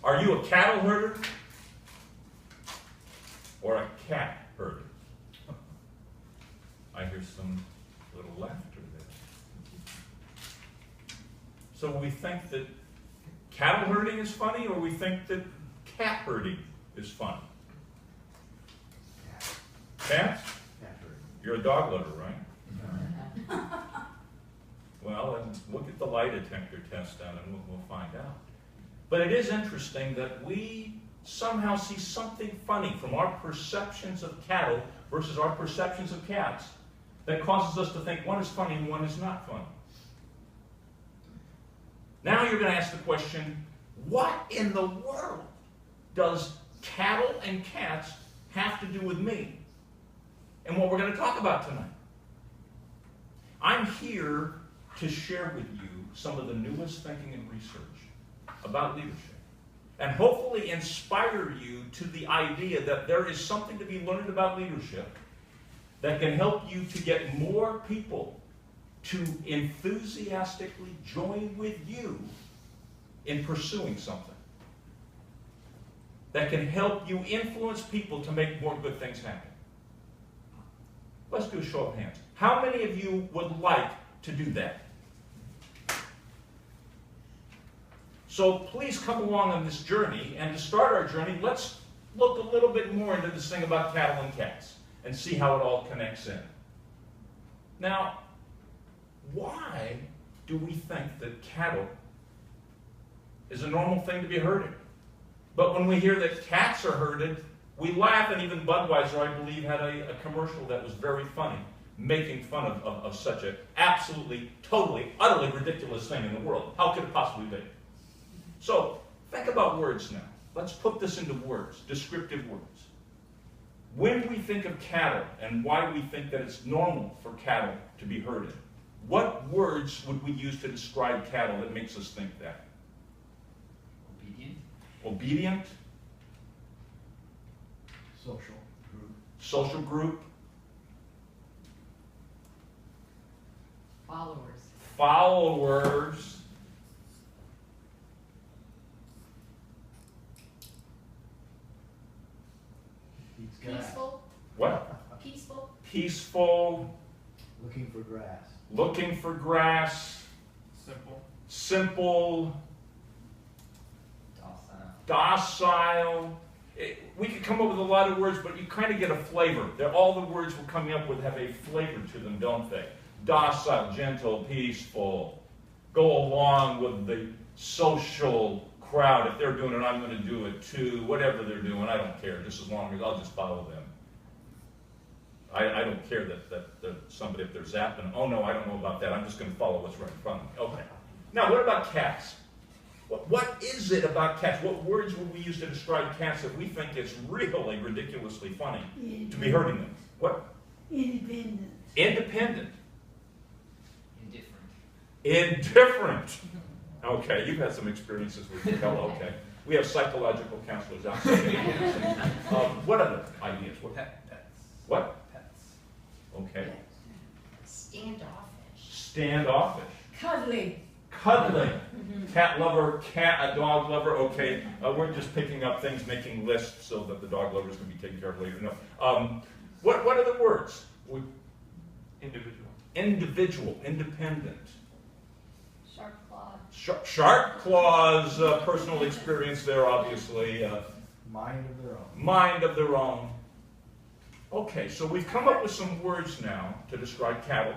Are you a cattle herder or a cat herder? I hear some little laughter there. So we think that cattle herding is funny, or we think that cat herding is funny? Cats? You're a dog lover, right? Well, and we'll get the lie detector test done and we'll find out. But it is interesting that we somehow see something funny from our perceptions of cattle versus our perceptions of cats that causes us to think one is funny and one is not funny. Now you're going to ask the question, what in the world does cattle and cats have to do with me and what we're going to talk about tonight? I'm here to share with you some of the newest thinking and research about leadership, and hopefully inspire you to the idea that there is something to be learned about leadership that can help you to get more people to enthusiastically join with you in pursuing something that can help you influence people to make more good things happen. Let's do a show of hands. How many of you would like to do that? So please come along on this journey, and to start our journey, let's look a little bit more into this thing about cattle and cats and see how it all connects in. Now, why do we think that cattle is a normal thing to be herded? But when we hear that cats are herded, we laugh, and even Budweiser, I believe, had a commercial that was very funny, making fun of such an absolutely, totally, utterly ridiculous thing in the world. How could it possibly be? So, think about words now. Let's put this into words, descriptive words. When we think of cattle and why we think that it's normal for cattle to be herded, what words would we use to describe cattle that makes us think that? Obedient. Obedient. Social group. Social group. Followers. Followers. Peaceful. What? Peaceful. Peaceful. Looking for grass. Looking for grass. Simple. Simple. Docile. Docile. We could come up with a lot of words, but you kind of get a flavor. All the words we're coming up with have a flavor to them, don't they? Docile, gentle, peaceful. Go along with the social crowd. If they're doing it, I'm going to do it too. Whatever they're doing, I don't care. Just as long as I'll just follow them. I don't care that somebody, if they're zapping, oh no, I don't know about that. I'm just going to follow what's right in front of me. Okay. Now, what about cats? What is it about cats? What words would we use to describe cats if we think it's really ridiculously funny to be herding them? What? Independent. Independent. Indifferent. Indifferent. Okay, you've had some experiences with people. Okay. We have psychological counselors outside. What other ideas? Pets. What? Pets. Okay. Standoffish. Standoffish. Cuddly. Cuddling. Cat lover, a dog lover. Okay, we're just picking up things, making lists so that the dog lovers can be taken care of later. No. What are the words? Individual. Individual, independent. Sharp claw. Sharp claws, personal experience there, obviously. Mind of their own. Mind of their own. Okay, so we've come up with some words now to describe cattle.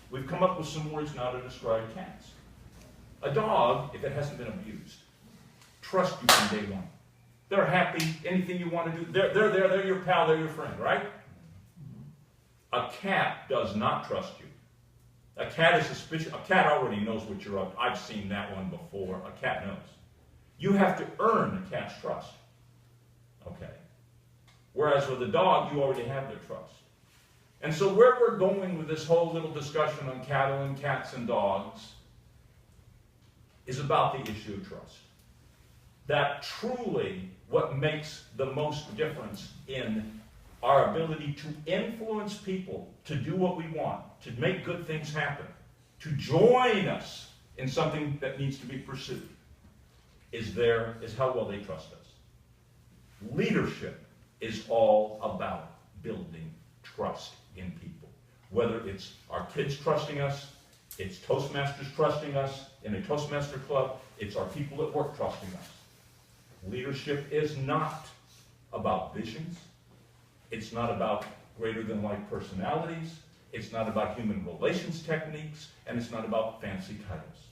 We've come up with some words now to describe cats. A dog, if it hasn't been abused, trusts you from day one. They're happy, anything you want to do. They're there, they're your pal, they're your friend, right? A cat does not trust you. A cat is suspicious. A cat already knows what you're up to. I've seen that one before. A cat knows. You have to earn the cat's trust. Okay. Whereas with a dog, you already have their trust. And so where we're going with this whole little discussion on cattle and cats and dogs is about the issue of trust. That truly what makes the most difference in our ability to influence people to do what we want, to make good things happen, to join us in something that needs to be pursued. is how well they trust us. Leadership is all about building trust in people. Whether it's our kids trusting us, it's Toastmasters trusting us in a Toastmaster club, it's our people at work trusting us. Leadership is not about visions. It's not about greater than life personalities. It's not about human relations techniques, and it's not about fancy titles.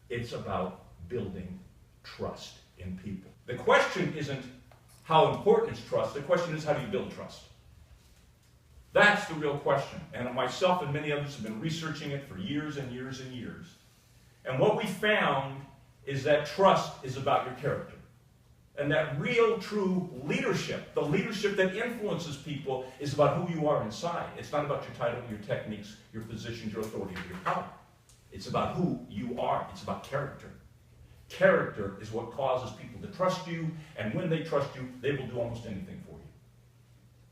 It's about building trust in people. The question isn't how important is trust, the question is how do you build trust? That's the real question. And myself and many others have been researching it for years and years and years. And what we found is that trust is about your character. And that real, true leadership, the leadership that influences people, is about who you are inside. It's not about your title, your techniques, your positions, your authority, or your power. It's about who you are. It's about character. Character is what causes people to trust you, and when they trust you, they will do almost anything for you.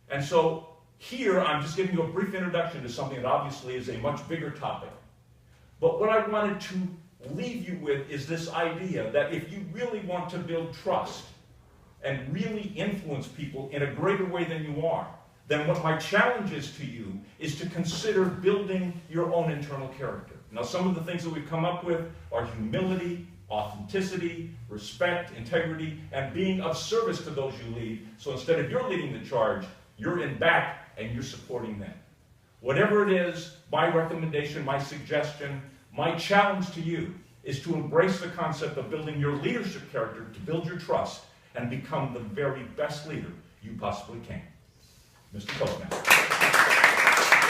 And so, here, I'm just giving you a brief introduction to something that obviously is a much bigger topic. But what I wanted to leave you with is this idea that if you really want to build trust and really influence people in a greater way than you are, then what my challenge is to you is to consider building your own internal character. Now, some of the things that we've come up with are humility, authenticity, respect, integrity, and being of service to those you lead. So instead of you're leading the charge, you're in back and you're supporting them. Whatever it is, my recommendation, my suggestion, my challenge to you is to embrace the concept of building your leadership character, to build your trust, and become the very best leader you possibly can. Mr. Toastmaster.